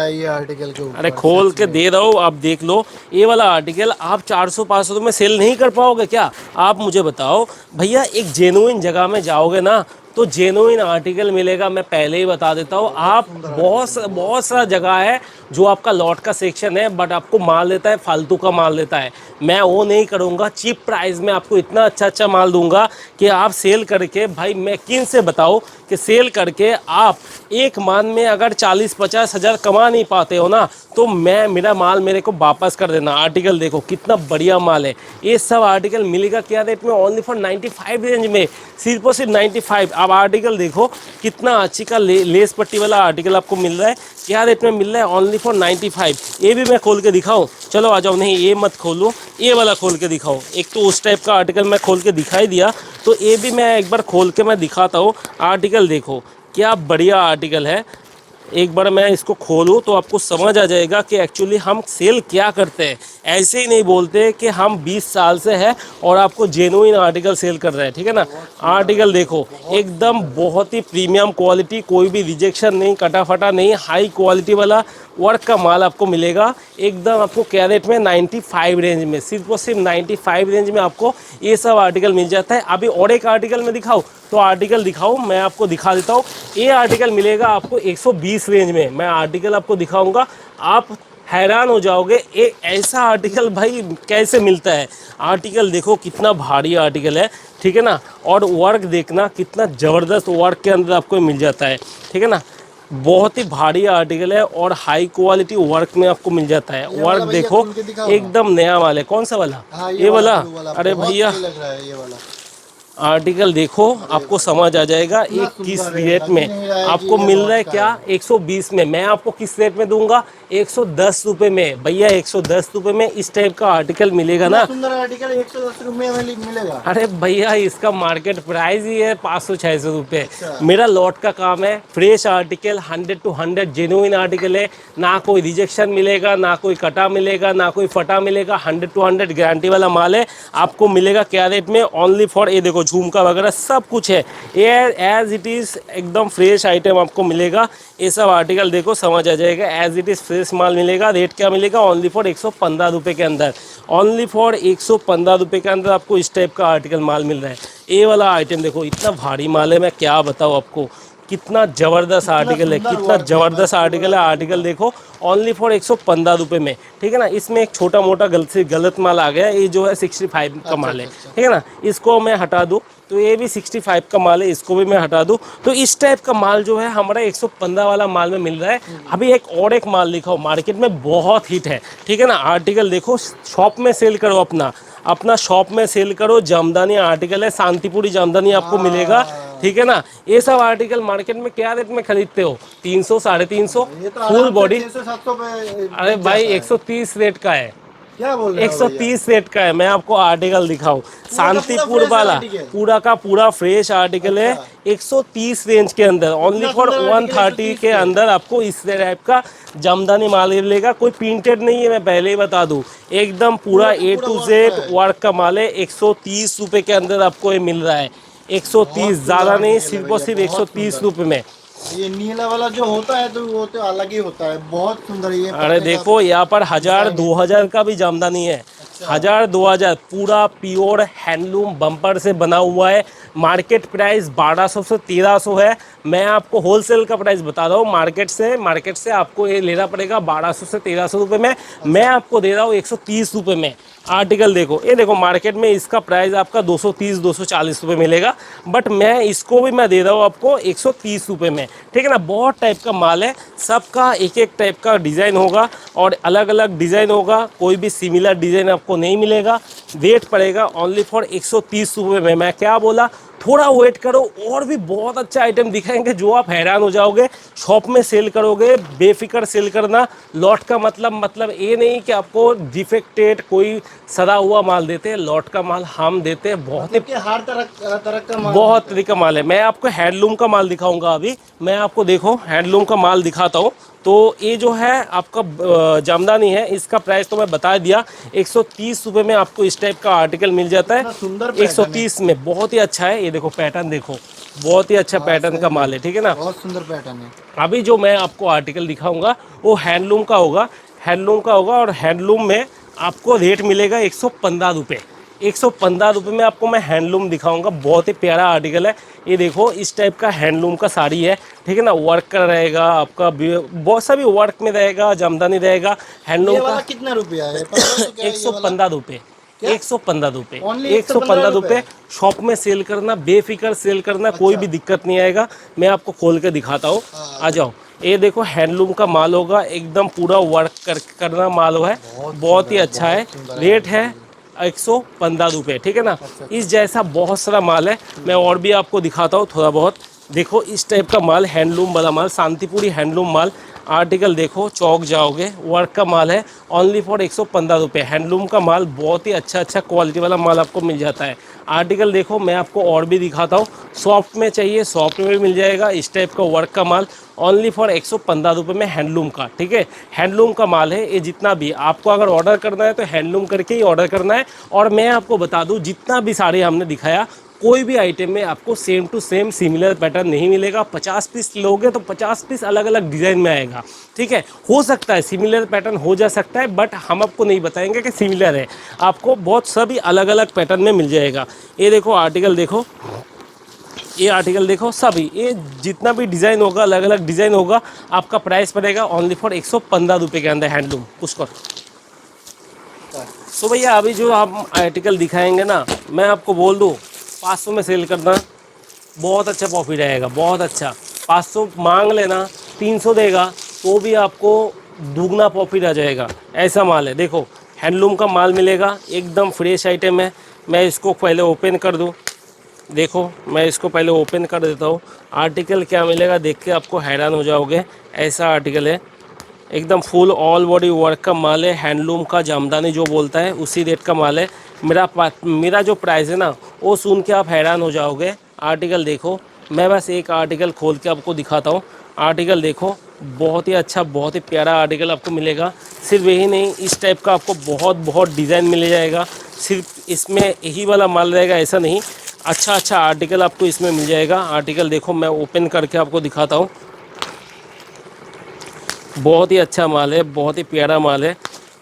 ये आर्टिकल के ऊपर। अरे खोल के दे रहा हूँ, आप देख लो। ये वाला आर्टिकल आप 400-500 रुपये में सेल नहीं कर पाओगे क्या? आप मुझे बताओ भैया। एक जेन्युइन जगह में जाओगे ना तो जेन्युइन आर्टिकल मिलेगा, मैं पहले ही बता देता हूँ। आप बहुत सारा जगह है जो आपका लॉट का सेक्शन है, बट आपको माल देता है, फालतू का माल देता है। मैं वो नहीं करूँगा, चीप प्राइस में आपको इतना अच्छा माल दूंगा कि आप सेल करके, भाई मैं किन से बताऊँ कि सेल करके आप एक मान में अगर 40-50 हज़ार कमा नहीं पाते हो ना, तो मेरा माल मेरे को वापस कर देना। आर्टिकल देखो कितना बढ़िया माल है। ये सब आर्टिकल मिलेगा क्या रेट में? ओनली फॉर 95 रेंज में, सिर्फ और सिर्फ 95। अब आर्टिकल देखो कितना अच्छी का लेस पट्टी वाला आर्टिकल आपको मिल रहा है। क्या रेट में मिल रहा है? Only for 95। ये भी मैं खोल के दिखाऊं? चलो आ जाओ। नहीं ये मत खोलो, ये वाला खोल के दिखाओ। एक तो उस टाइप का आर्टिकल मैं खोल के दिखाई दिया, तो ये भी मैं एक बार खोल के मैं दिखाता हूँ। आर्टिकल देखो क्या बढ़िया आर्टिकल है। एक बार मैं इसको खोलूँ तो आपको समझ आ जाएगा कि एक्चुअली हम सेल क्या करते हैं। ऐसे ही नहीं बोलते कि हम 20 साल से है और आपको जेन्युइन आर्टिकल सेल कर रहे हैं, ठीक है ना। आर्टिकल देखो एकदम बहुत ही प्रीमियम क्वालिटी, कोई भी रिजेक्शन नहीं, कटा फटा नहीं, हाई क्वालिटी वाला वर्क का माल आपको मिलेगा एकदम। आपको कैरेट में 95 रेंज में, सिर्फ और सिर्फ 95 रेंज में आपको ये सब आर्टिकल मिल जाता है। अभी और एक आर्टिकल में दिखाऊँ तो आर्टिकल दिखाऊँ, मैं आपको दिखा देता हूँ। ये आर्टिकल मिलेगा आपको 120 रेंज में। मैं आर्टिकल आपको दिखाऊंगा, आप हैरान हो जाओगे एक ऐसा आर्टिकल भाई कैसे मिलता है। आर्टिकल देखो कितना भारी आर्टिकल है, ठीक है ना। और वर्क देखना कितना ज़बरदस्त वर्क के अंदर आपको मिल जाता है, ठीक है ना। बहुत ही भारी आर्टिकल है और हाई क्वालिटी वर्क में आपको मिल जाता है। वर्क देखो एकदम नया माल है। कौन सा वाला? ये वाला? अरे भैया आर्टिकल देखो आपको समझ आ जाएगा ये किस रेट में आपको मिल रहा है। क्या 120 में, मैं आपको किस रेट में दूंगा? 110 रुपये में। भैया 110 रुपये में इस टाइप का आर्टिकल मिलेगा ना। सुंदर आर्टिकल 110 रुपये में मिलेगा। अरे भैया इसका मार्केट प्राइस ही है 500-600 रुपये। मेरा लॉट का काम है, fresh article 100 to 100 genuine article है। ना कोई रिजेक्शन मिलेगा, ना कोई कटा मिलेगा, ना कोई फटा मिलेगा। 100 to 100 गारंटी वाला माल है। आपको मिलेगा क्या रेट में? ओनली फॉर, ये देखो झुमका वगैरह सब कुछ है, ये एज इट इज़ एकदम फ्रेश आइटम आपको मिलेगा। ये सब आर्टिकल देखो समझ आ जाएगा, एज इट इज़ फ्रेश माल मिलेगा। रेट क्या मिलेगा? ओनली फॉर 115 रुपये के अंदर। ओनली फॉर 115 रुपये के अंदर आपको इस टाइप का आर्टिकल माल मिल रहा है। ये वाला आइटम देखो इतना भारी माल है, मैं क्या बताऊँ आपको, कितना ज़बरदस्त आर्टिकल है, कितना ज़बरदस्त आर्टिकल है। आर्टिकल देखो ओनली फॉर 115 रुपये में, ठीक है ना। इसमें एक छोटा मोटा गलत माल आ गया, ये जो है 65 का माल है, ठीक है ना। इसको मैं हटा दूँ तो ये भी 65 का माल है, इसको भी मैं हटा दूँ तो इस टाइप का माल जो है हमारा 115 वाला माल में मिल रहा है। अभी एक और एक माल दिखाओ, मार्केट में बहुत हिट है, ठीक है ना। आर्टिकल देखो, शॉप में सेल करो, अपना शॉप में सेल करो। जामदानी आर्टिकल है, शांतिपुरी जामदानी आपको मिलेगा, ठीक है ना। ये सब आर्टिकल मार्केट में क्या रेट में खरीदते हो? 300 350 फुल बॉडी। अरे भाई 130 रेट का है, क्या बोल रहे हो? 130 रेट का है। मैं आपको आर्टिकल दिखाऊं, शांतिपुर वाला पूरा का पूरा फ्रेश आर्टिकल है। 130 रेंज के अंदर, ओनली फॉर 130 के अंदर आपको इस टाइप का जामदानी माल मिलेगा। कोई प्रिंटेड नहीं है, मैं पहले ही बता दूं, एकदम पूरा A to Z वर्क का माल है। 130 रुपये के अंदर आपको ये मिल रहा है। 130, ज़्यादा नहीं, सिर्फ और सिर्फ 130 रुपये में। ये नीला वाला जो होता है तो वो तो अलग ही होता है, बहुत सुंदर ये। अरे देखो यहाँ पर 1000-2000 का भी जामदानी है। 1000-2000 पूरा प्योर हैंडलूम बम्पर से बना हुआ है। मार्केट प्राइस 1200 से 1300 है। मैं आपको होलसेल का प्राइस बता रहा हूँ। मार्केट से आपको ये लेना पड़ेगा 1200 से 1300 रुपये में। मैं आपको दे रहा हूँ 130 रुपये में। आर्टिकल देखो, ये देखो मार्केट में इसका प्राइस आपका 230-240 रुपये मिलेगा, बट मैं इसको भी मैं दे रहा हूँ आपको 130 रुपये में, ठीक है ना। बहुत टाइप का माल है, सबका एक एक टाइप का डिज़ाइन होगा और अलग अलग डिज़ाइन होगा, कोई भी सिमिलर डिज़ाइन आपको नहीं मिलेगा। रेट पड़ेगा ओनली फॉर 130 रुपये में। मैं क्या बोला, थोड़ा वेट करो, और भी बहुत अच्छा आइटम दिखाएंगे जो आप हैरान हो जाओगे। शॉप में सेल करोगे, बेफिक्र सेल करना। लॉट का मतलब ये नहीं कि आपको डिफेक्टेड कोई सड़ा हुआ माल देते हैं। लॉट का माल हम देते हैं, बहुत ही हर तरह का माल, बहुत तरह का माल है। मैं आपको हैंडलूम का माल दिखाऊंगा। अभी मैं आपको देखो हैंडलूम का माल दिखाता हूँ। तो ये जो है आपका जामदानी है, इसका प्राइस तो मैं बता दिया, 130 रुपये में आपको इस टाइप का आर्टिकल मिल जाता है। 130 में बहुत ही अच्छा है। ये देखो पैटर्न देखो, बहुत ही अच्छा पैटर्न का माल है, ठीक है ना। बहुत सुंदर पैटर्न है। अभी जो मैं आपको आर्टिकल दिखाऊंगा वो हैंडलूम का होगा, और हैंडलूम में आपको रेट मिलेगा 115 रुपये। 115 रुपये में आपको मैं हैंडलूम दिखाऊंगा। बहुत ही प्यारा आर्टिकल है। ये देखो इस टाइप का हैंडलूम का साड़ी है, ठीक है ना। वर्क का रहेगा आपका, बहुत सा भी वर्क में रहेगा, जामदानी रहेगा। हैंडलूम का कितना रुपया है? 115 रुपये। 115 रुपये, 115 रुपये। शॉप में सेल करना, बेफिक्र सेल करना, कोई भी दिक्कत नहीं आएगा। मैं आपको खोल के दिखाता हूँ, आ जाओ। ये देखो हैंडलूम का माल होगा, एकदम पूरा वर्क करना माल है, बहुत ही अच्छा है। रेट है 115 रुपये, ठीक है ना। इस जैसा बहुत सारा माल है, मैं और भी आपको दिखाता हूँ थोड़ा बहुत। देखो इस टाइप का माल, हैंडलूम वाला माल, शांतिपुरी हैंडलूम माल। आर्टिकल देखो, चौक जाओगे, वर्क का माल है, ओनली फॉर 115 रुपये। हैंडलूम का माल बहुत ही अच्छा क्वालिटी वाला माल आपको मिल जाता है। आर्टिकल देखो, मैं आपको और भी दिखाता हूँ। सॉफ्ट में चाहिए, सॉफ्ट में भी मिल जाएगा। इस टाइप का वर्क का माल ओनली फॉर 115 रुपये में, हैंडलूम का, ठीक है। हैंडलूम का माल है ये। जितना भी आपको अगर ऑर्डर करना है तो हैंडलूम करके ही ऑर्डर करना है। और मैं आपको बता दूँ, जितना भी साड़ी हमने दिखाया, कोई भी आइटम में आपको same to same similar pattern नहीं मिलेगा। 50 पीस लोगे तो 50 पीस अलग अलग डिज़ाइन में आएगा, ठीक है। हो सकता है सिमिलर पैटर्न हो जा सकता है, बट हम आपको नहीं बताएंगे कि सिमिलर है। आपको बहुत सभी अलग अलग पैटर्न में मिल जाएगा। ये देखो आर्टिकल देखो, ये आर्टिकल देखो, सभी ये जितना भी डिज़ाइन होगा, अलग अलग डिज़ाइन होगा। आपका प्राइस पड़ेगा ओनली फॉर 115 रुपये के अंदर, हैंडलूम पुष्कर। सो भैया अभी जो आप आर्टिकल दिखाएंगे ना, मैं आपको बोल दूँ 500 में सेल करना, बहुत अच्छा प्रॉफिट आएगा, बहुत अच्छा। 500 मांग लेना, 300 देगा तो भी आपको दुगना प्रॉफिट आ जाएगा। ऐसा माल है। देखो हैंडलूम का माल मिलेगा, एकदम फ्रेश आइटम है। मैं इसको पहले ओपन कर दूँ, देखो मैं इसको पहले ओपन कर देता हूँ। आर्टिकल क्या मिलेगा देख के आपको हैरान हो जाओगे। ऐसा आर्टिकल है, एकदम फुल ऑल बॉडी वर्क का माल है। हैंडलूम का जामदानी जो बोलता है उसी रेट का माल है। मेरा जो प्राइस है ना, वो सुन के आप हैरान हो जाओगे। आर्टिकल देखो, मैं बस एक आर्टिकल खोल के आपको दिखाता हूँ। आर्टिकल देखो, बहुत ही अच्छा, बहुत ही प्यारा आर्टिकल आपको मिलेगा। सिर्फ यही नहीं, इस टाइप का आपको बहुत डिज़ाइन मिल जाएगा। सिर्फ इसमें यही वाला माल रहेगा ऐसा नहीं, अच्छा आर्टिकल आपको इसमें मिल जाएगा। आर्टिकल देखो, मैं ओपन करके आपको दिखाता हूँ। बहुत ही अच्छा माल है, बहुत ही प्यारा माल है,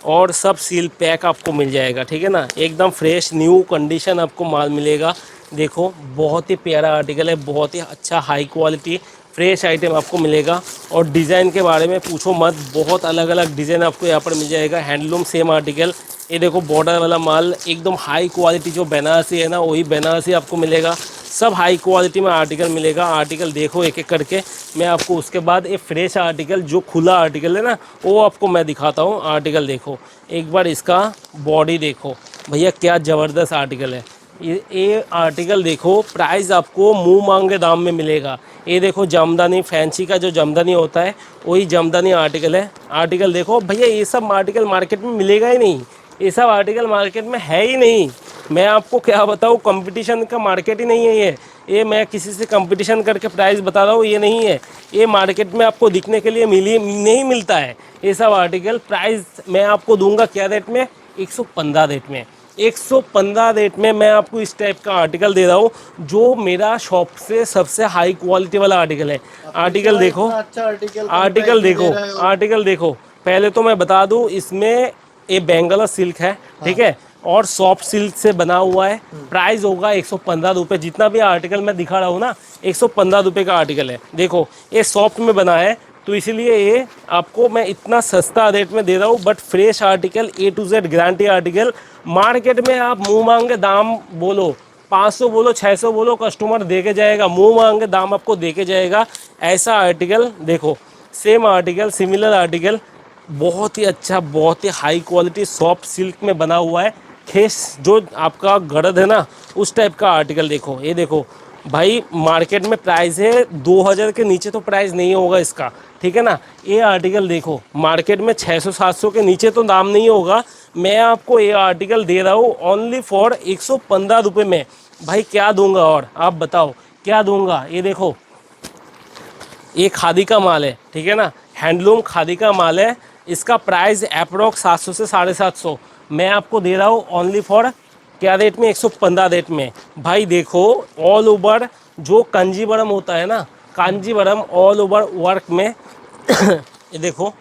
और सब सील पैक आपको मिल जाएगा, ठीक है ना। एकदम फ्रेश न्यू कंडीशन आपको माल मिलेगा। देखो बहुत ही प्यारा आर्टिकल है, बहुत ही अच्छा हाई क्वालिटी फ्रेश आइटम आपको मिलेगा। और डिज़ाइन के बारे में पूछो मत, बहुत अलग अलग डिज़ाइन आपको यहाँ पर मिल जाएगा। हैंडलूम सेम आर्टिकल, ये देखो बॉर्डर वाला माल, एकदम हाई क्वालिटी जो बनारसी है ना, वही बनारसी आपको मिलेगा। सब हाई क्वालिटी में आर्टिकल मिलेगा। आर्टिकल देखो एक एक करके, मैं आपको उसके बाद एक फ्रेश आर्टिकल जो खुला आर्टिकल है ना, वो आपको मैं दिखाता हूँ। आर्टिकल देखो एक बार, इसका बॉडी देखो भैया, क्या ज़बरदस्त आर्टिकल है। ये आर्टिकल देखो, प्राइस आपको मुंह मांगे दाम में मिलेगा। ये देखो जामदानी, फैंसी का जो जामदानी होता है वही जामदानी आर्टिकल है। आर्टिकल देखो भैया, ये सब आर्टिकल मार्केट में मिलेगा ही नहीं, ये सब आर्टिकल मार्केट में है ही नहीं। मैं आपको क्या बताऊँ, कंपटीशन का मार्केट ही नहीं है ये मैं किसी से कंपटीशन करके प्राइस बता रहा हूँ, ये नहीं है। ये मार्केट में आपको दिखने के लिए नहीं मिलता है ये सब आर्टिकल। प्राइस मैं आपको दूंगा क्या रेट में, 115 रेट में। 115 रेट में मैं आपको इस टाइप का आर्टिकल दे रहा हूँ, जो मेरा शॉप से सबसे हाई क्वालिटी वाला आर्टिकल है। आर्टिकल देखो, आर्टिकल देखो, आर्टिकल देखो। पहले तो मैं बता दूँ, इसमें ये बेंगलोर सिल्क है, ठीक है, और सॉफ्ट सिल्क से बना हुआ है। प्राइस होगा 115 रुपये। जितना भी आर्टिकल मैं दिखा रहा हूँ ना, 115 रुपये का आर्टिकल है। देखो ये सॉफ्ट में बना है, तो इसलिए ये आपको मैं इतना सस्ता रेट में दे रहा हूँ। But fresh article, A to Z guarantee article. Market में आप मुंह मांगे दाम बोलो, 500 बोलो, 600 बोलो, कस्टमर दे के जाएगा, मुंह मांगे दाम आपको दे के जाएगा। ऐसा आर्टिकल देखो, सेम आर्टिकल, सिमिलर आर्टिकल, बहुत ही अच्छा, बहुत ही हाई क्वालिटी सॉफ्ट सिल्क में बना हुआ है। खेस जो आपका गरद है ना, उस टाइप का आर्टिकल देखो। ये देखो भाई, मार्केट में प्राइस है 2000 के नीचे तो प्राइस नहीं होगा इसका, ठीक है ना। ये आर्टिकल देखो, मार्केट में 600-700 के नीचे तो दाम नहीं होगा। मैं आपको ये आर्टिकल दे रहा हूँ ओनली फॉर 115 रुपये में। भाई क्या दूंगा और, आप बताओ क्या दूंगा। ये देखो, ये खादी का माल है, ठीक है ना, हैंडलूम खादी का माल है। इसका प्राइस अप्रॉक्स 700 से 750, मैं आपको दे रहा हूँ ओनली फॉर क्या रेट में, 115 रेट में। भाई देखो ऑल ओवर जो कांजीवरम होता है ना, कांजीवरम ऑल ओवर वर्क में ये देखो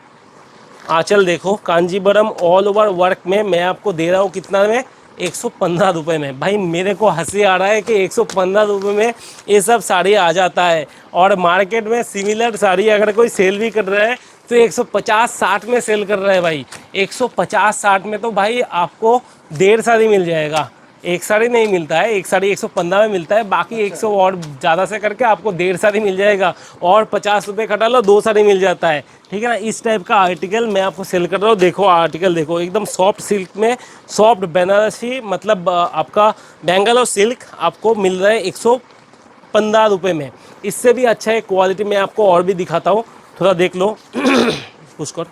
आंचल देखो, कांजीवरम ऑल ओवर वर्क में मैं आपको दे रहा हूँ कितना में, 115 रुपये में। भाई मेरे को हंसी आ रहा है कि 115 रुपये में ये सब साड़ी आ जाता है। और मार्केट में सिमिलर साड़ी अगर कोई सेल भी कर रहा है तो 150-60 में सेल कर रहा है भाई। 150-60 में तो भाई आपको 1.5 साड़ी मिल जाएगा, एक साड़ी नहीं मिलता है, एक साड़ी 115 में मिलता है, बाकी 100 और ज़्यादा से करके आपको 1.5 साड़ी मिल जाएगा और 50 रुपये कटा लो 2 साड़ी मिल जाता है, ठीक है ना। इस टाइप का आर्टिकल मैं आपको सेल कर रहा हूँ। देखो आर्टिकल देखो, एकदम सॉफ्ट सिल्क में, सॉफ्ट बनारसी मतलब आपका बेंगलोर सिल्क आपको मिल रहा है 115 रुपये में। इससे भी अच्छा है क्वालिटी, मैं आपको और भी दिखाता हूँ, थोड़ा देख लो पुष्कर।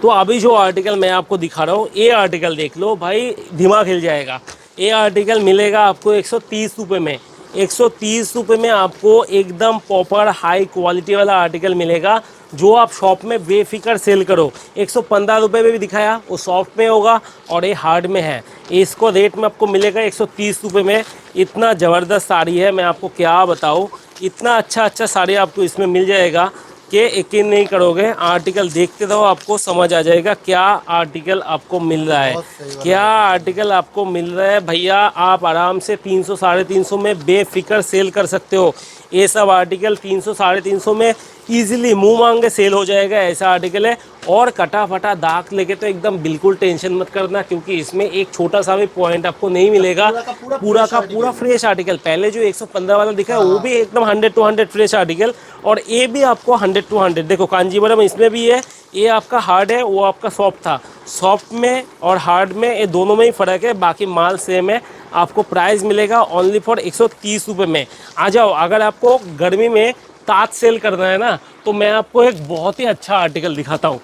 तो अभी जो आर्टिकल मैं आपको दिखा रहा हूँ, ये आर्टिकल देख लो भाई, दिमाग हिल जाएगा। ये आर्टिकल मिलेगा आपको 130 रुपये में। 130 रुपये में आपको एकदम प्रॉपर हाई क्वालिटी वाला आर्टिकल मिलेगा, जो आप शॉप में बेफिक्र सेल करो। 115 रुपये में भी दिखाया, वो सॉफ्ट में होगा और ये हार्ड में है। इसको रेट में आपको मिलेगा 130 रुपये में। इतना ज़बरदस्त साड़ी है, मैं आपको क्या बताऊँ, इतना अच्छा साड़ी आपको इसमें मिल जाएगा कि यकीन नहीं करोगे। आर्टिकल देखते रहो, आपको समझ आ जाएगा क्या आर्टिकल आपको मिल रहा है, क्या आर्टिकल आपको मिल रहा है। भैया आप आराम से 300 साढ़े 300 में बेफिक्र सेल कर सकते हो। ये सब आर्टिकल 300 साढ़े 300 में ईजिली मुंह मांगे सेल हो जाएगा, ऐसा आर्टिकल है। और कटा फटा दाग लेके तो एकदम बिल्कुल टेंशन मत करना, क्योंकि इसमें एक छोटा सा भी पॉइंट आपको नहीं मिलेगा। पूरा का पूरा फ्रेश आर्टिकल। पहले जो 115 वाला दिखा है वो भी एकदम 100 to 100 फ्रेश आर्टिकल, और ये भी आपको 100 to 100। देखो कांजीवरम इसमें भी है, ये आपका हार्ड है, वो आपका सॉफ्ट था। सॉफ्ट में और हार्ड में ये दोनों में ही फ़र्क है, बाकी माल सेम है। आपको प्राइस मिलेगा ओनली फॉर 130 रुपये में। आ जाओ, अगर आपको गर्मी में तात सेल करना है ना, तो मैं आपको एक बहुत ही अच्छा आर्टिकल दिखाता हूँ।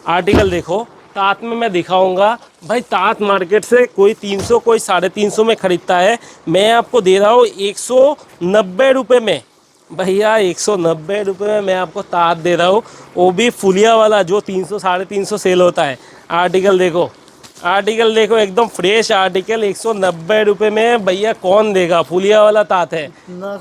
आर्टिकल देखो, तात में मैं दिखाऊंगा भाई। तात मार्केट से कोई 300 कोई 350 में ख़रीदता है, मैं आपको दे रहा हूँ 190 रुपये में। भैया 190 रुपये में मैं आपको तात दे रहा हूँ, वो भी फुलिया वाला, जो 300 साढ़े 300 सेल होता है। आर्टिकल देखो, आर्टिकल देखो, एकदम फ्रेश आर्टिकल 190 रुपये में। भैया कौन देगा, फुलिया वाला तात है,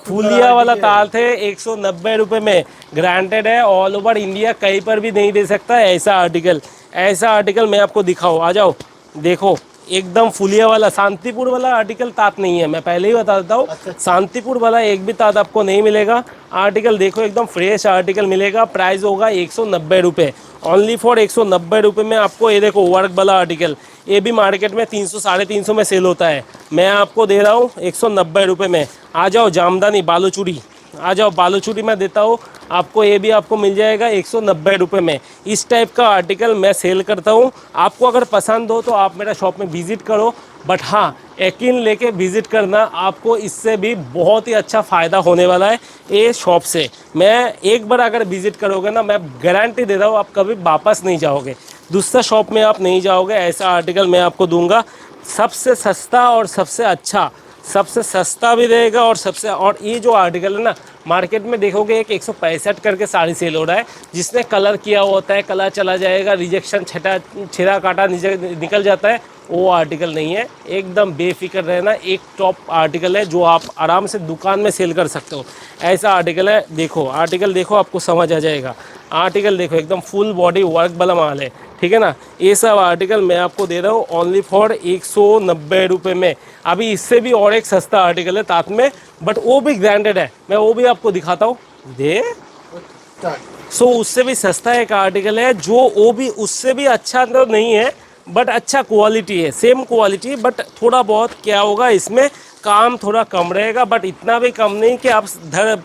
फुलिया वाला तात है 190 रुपये में। ग्रांटेड है, ऑल ओवर इंडिया कहीं पर भी नहीं दे सकता ऐसा आर्टिकल। ऐसा आर्टिकल मैं आपको दिखाऊँ, आ जाओ देखो, एकदम फुलिया वाला। शांतिपुर वाला आर्टिकल तात नहीं है, मैं पहले ही बता देता हूँ। शांतिपुर वाला एक भी तात आपको नहीं मिलेगा। आर्टिकल देखो, एकदम फ्रेश आर्टिकल मिलेगा। प्राइस होगा 190 रुपये, ओनली फॉर 190 रुपये में आपको। ये देखो वर्क वाला आर्टिकल, ये भी मार्केट में 300 साढ़े 300 में सेल होता है, मैं आपको दे रहा हूँ 190 रुपये में। आ जाओ जामदानी बालूचूड़ी, आ जाओ बालूचूड़ी मैं देता हूँ आपको, ये भी आपको मिल जाएगा 190 रुपये में। इस टाइप का आर्टिकल मैं सेल करता हूँ। आपको अगर पसंद हो तो आप मेरा शॉप में विज़िट करो, बट हाँ यकीन लेके विज़िट करना, आपको इससे भी बहुत ही अच्छा फ़ायदा होने वाला है ये शॉप से। मैं एक बार अगर विज़िट करोगे ना, मैं गारंटी दे रहा हूँ आप कभी वापस नहीं जाओगे, दूसरा शॉप में आप नहीं जाओगे। ऐसा आर्टिकल मैं आपको दूंगा, सबसे सस्ता और सबसे अच्छा, सबसे सस्ता भी रहेगा और सबसे। और ये जो आर्टिकल है ना, मार्केट में देखोगे एक 165 करके साड़ी सेल हो रहा है, जिसने कलर किया होता है, कलर चला जाएगा, रिजेक्शन छेड़ा काटा निकल जाता है, वो आर्टिकल नहीं है। एकदम बेफिक्र रहना, एक टॉप आर्टिकल है जो आप आराम से दुकान में सेल कर सकते हो, ऐसा आर्टिकल है। देखो आर्टिकल देखो, आपको समझ आ जाएगा। आर्टिकल देखो, एकदम फुल बॉडी वर्क वाला माल है, ठीक है ना। ये सब आर्टिकल मैं आपको दे रहा हूँ ओनली फॉर 190 रुपये में। अभी इससे भी और एक सस्ता आर्टिकल है तात में, बट वो भी ब्रांडेड है, मैं वो भी आपको दिखाता हूँ। दे उससे भी सस्ता एक आर्टिकल है, जो वो भी उससे भी अच्छा तो नहीं है, बट अच्छा क्वालिटी है, सेम क्वालिटी, बट थोड़ा बहुत क्या होगा इसमें, काम थोड़ा कम रहेगा, बट इतना भी कम नहीं कि आप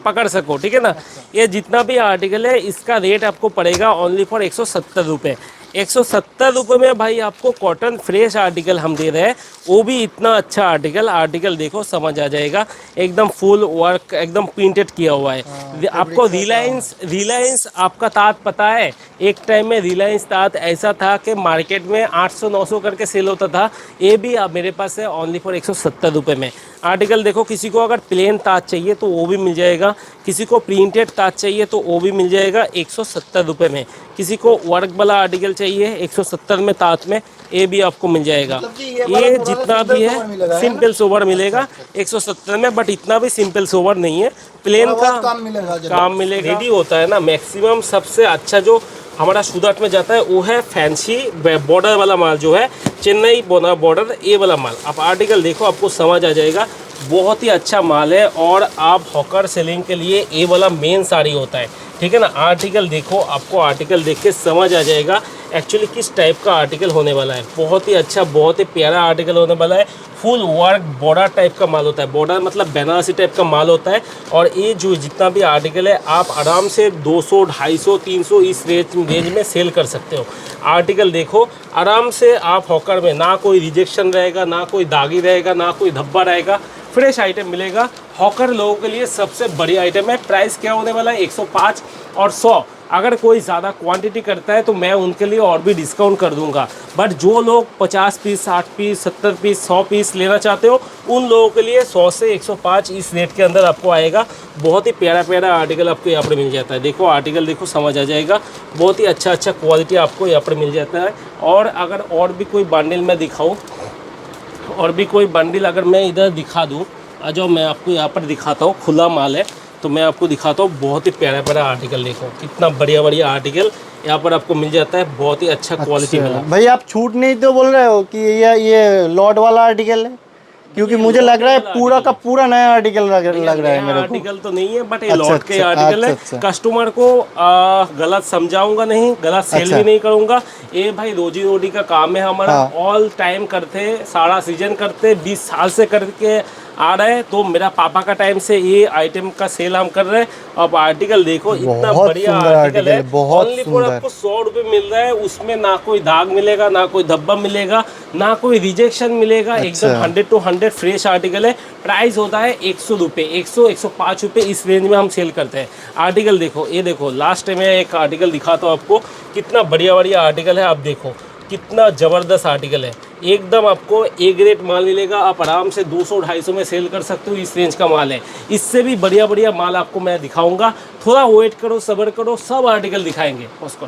पकड़ सको, ठीक है ना। ये जितना भी आर्टिकल है, इसका रेट आपको पड़ेगा ओनली फॉर 170 रुपये। 170 रुपये में भाई आपको कॉटन फ्रेश आर्टिकल हम दे रहे हैं, वो भी इतना अच्छा आर्टिकल। आर्टिकल देखो, समझ आ जाएगा, एकदम फुल वर्क, एकदम प्रिंटेड किया हुआ है। आपको रिलायंस आपका तात पता है, एक टाइम में रिलायंस तात ऐसा था कि मार्केट में 800-900 करके सेल होता था, ये भी अब मेरे पास है ओनली फॉर 170 रुपये में। आर्टिकल देखो, किसी को अगर प्लेन ताज चाहिए तो वो भी मिल जाएगा, किसी को प्रिंटेड ताज चाहिए तो वो भी मिल जाएगा 170 रुपये में, किसी को वर्क वाला आर्टिकल चाहिए 170 में ताज में, ये भी आपको मिल जाएगा। ये जितना भी है सिंपल सोवर मिलेगा 170 में, बट इतना भी सिंपल सोवर नहीं है, प्लेन का काम मिलेगा। रेडी होता है ना मैक्सिमम। सबसे अच्छा जो हमारा सूरत में जाता है वो है फैंसी बॉर्डर वाला माल, जो है चेन्नई बोना बॉर्डर, ये वाला माल। आप आर्टिकल देखो, आपको समझ आ जाएगा, बहुत ही अच्छा माल है। और आप हॉकर सेलिंग के लिए ये वाला मेन साड़ी होता है, ठीक है ना। आर्टिकल देखो, आपको आर्टिकल देख के समझ आ जाएगा, एक्चुअली किस टाइप का आर्टिकल होने वाला है। बहुत ही अच्छा, बहुत ही प्यारा आर्टिकल होने वाला है। फुल वर्क बॉर्डर टाइप का माल होता है, बॉर्डर मतलब बनारसी टाइप का माल होता है। और ये जो जितना भी आर्टिकल है आप आराम से 200, 250, 300 इस रेंज में सेल कर सकते हो। आर्टिकल देखो आराम से आप हॉकर में, ना कोई रिजेक्शन रहेगा, ना कोई दागी रहेगा, ना कोई धब्बा रहेगा, फ्रेश आइटम मिलेगा। हॉकर लोगों के लिए सबसे बड़ी आइटम है। प्राइस क्या होने वाला है 105 और 100। अगर कोई ज़्यादा क्वांटिटी करता है तो मैं उनके लिए और भी डिस्काउंट कर दूंगा। बट जो लोग 50 पीस, 60 पीस, 70 पीस, 100 पीस लेना चाहते हो उन लोगों के लिए 100 से 105 इस रेट के अंदर आपको आएगा। बहुत ही प्यारा प्यारा आर्टिकल आपको यहाँ पर मिल जाता है। देखो आर्टिकल देखो, समझ आ जाएगा। बहुत ही अच्छा अच्छा क्वालिटी आपको यहाँ पर मिल जाता है। और अगर और भी कोई बंडल में दिखाऊँ, और भी कोई बंडल अगर मैं इधर दिखा दूँ, आ जाओ मैं आपको यहाँ पर दिखाता हूँ। खुला माल है तो मैं आपको दिखाता हूँ। बहुत ही प्यारा प्यारा आर्टिकल देखो, कितना बढ़िया बढ़िया आर्टिकल यहाँ पर आपको मिल जाता है। बहुत ही अच्छा क्वालिटी वाला। भाई आप छूट नहीं तो बोल रहे हो कि ये लॉट वाला आर्टिकल है? क्योंकि मुझे लग रहा है पूरा का पूरा नया आर्टिकल लग रहा है मेरे को। आर्टिकल तो नहीं है बट ये अच्छा, लॉट के अच्छा, आर्टिकल अच्छा, है। कस्टमर को गलत समझाऊंगा नहीं, गलत सेल अच्छा। भी नहीं करूंगा। ये भाई रोजी रोटी का काम है हमारा। हाँ। ऑल टाइम करते, सारा सीजन करते, 20 साल से करके आ रहे हैं। तो मेरा पापा का टाइम से ये आइटम का सेल हम कर रहे हैं। अब आर्टिकल देखो, इतना बहुत बढ़िया सुंदर आर्टिकल है। बहुत ओनली फॉर सुंदर। आपको 100 रुपये मिल रहा है। उसमें ना कोई दाग मिलेगा, ना कोई धब्बा मिलेगा, ना कोई रिजेक्शन मिलेगा। एकदम 100 to 100 फ्रेश आर्टिकल है। प्राइस होता है 100 रुपये, 100, 105 रुपये इस रेंज में हम सेल करते हैं। आर्टिकल देखो, ये देखो लास्ट में एक आर्टिकल दिखाता हूँ आपको। कितना बढ़िया बढ़िया आर्टिकल है। आप देखो कितना ज़बरदस्त आर्टिकल है। एकदम आपको ए ग्रेड माल मिलेगा। आप आराम से 200, 250 में सेल कर सकते हो। इस रेंज का माल है। इससे भी बढ़िया बढ़िया माल आपको मैं दिखाऊंगा। थोड़ा वेट करो, सब्र करो, सब आर्टिकल दिखाएंगे उसको।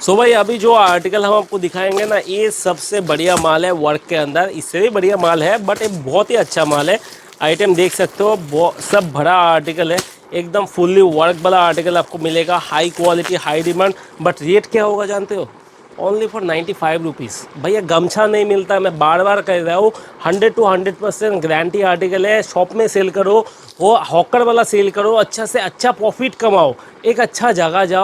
सो भाई अभी जो आर्टिकल हम आपको दिखाएंगे ना, ये सबसे बढ़िया माल है वर्क के अंदर। इससे भी बढ़िया माल है बट ये बहुत ही अच्छा माल है। आइटम देख सकते हो, सब बड़ा आर्टिकल है। एकदम फुल्ली वर्क वाला आर्टिकल आपको मिलेगा। High quality, high demand. But rate क्या होगा जानते हो? Only for 95 rupees. भैया गमछा नहीं मिलता, मैं बार बार कह रहा हूँ। 100 to 100% गारंटी आर्टिकल है। शॉप में सेल करो, वो हॉकर वाला सेल करो, अच्छा से अच्छा प्रॉफिट कमाओ, एक अच्छा जगह जाओ।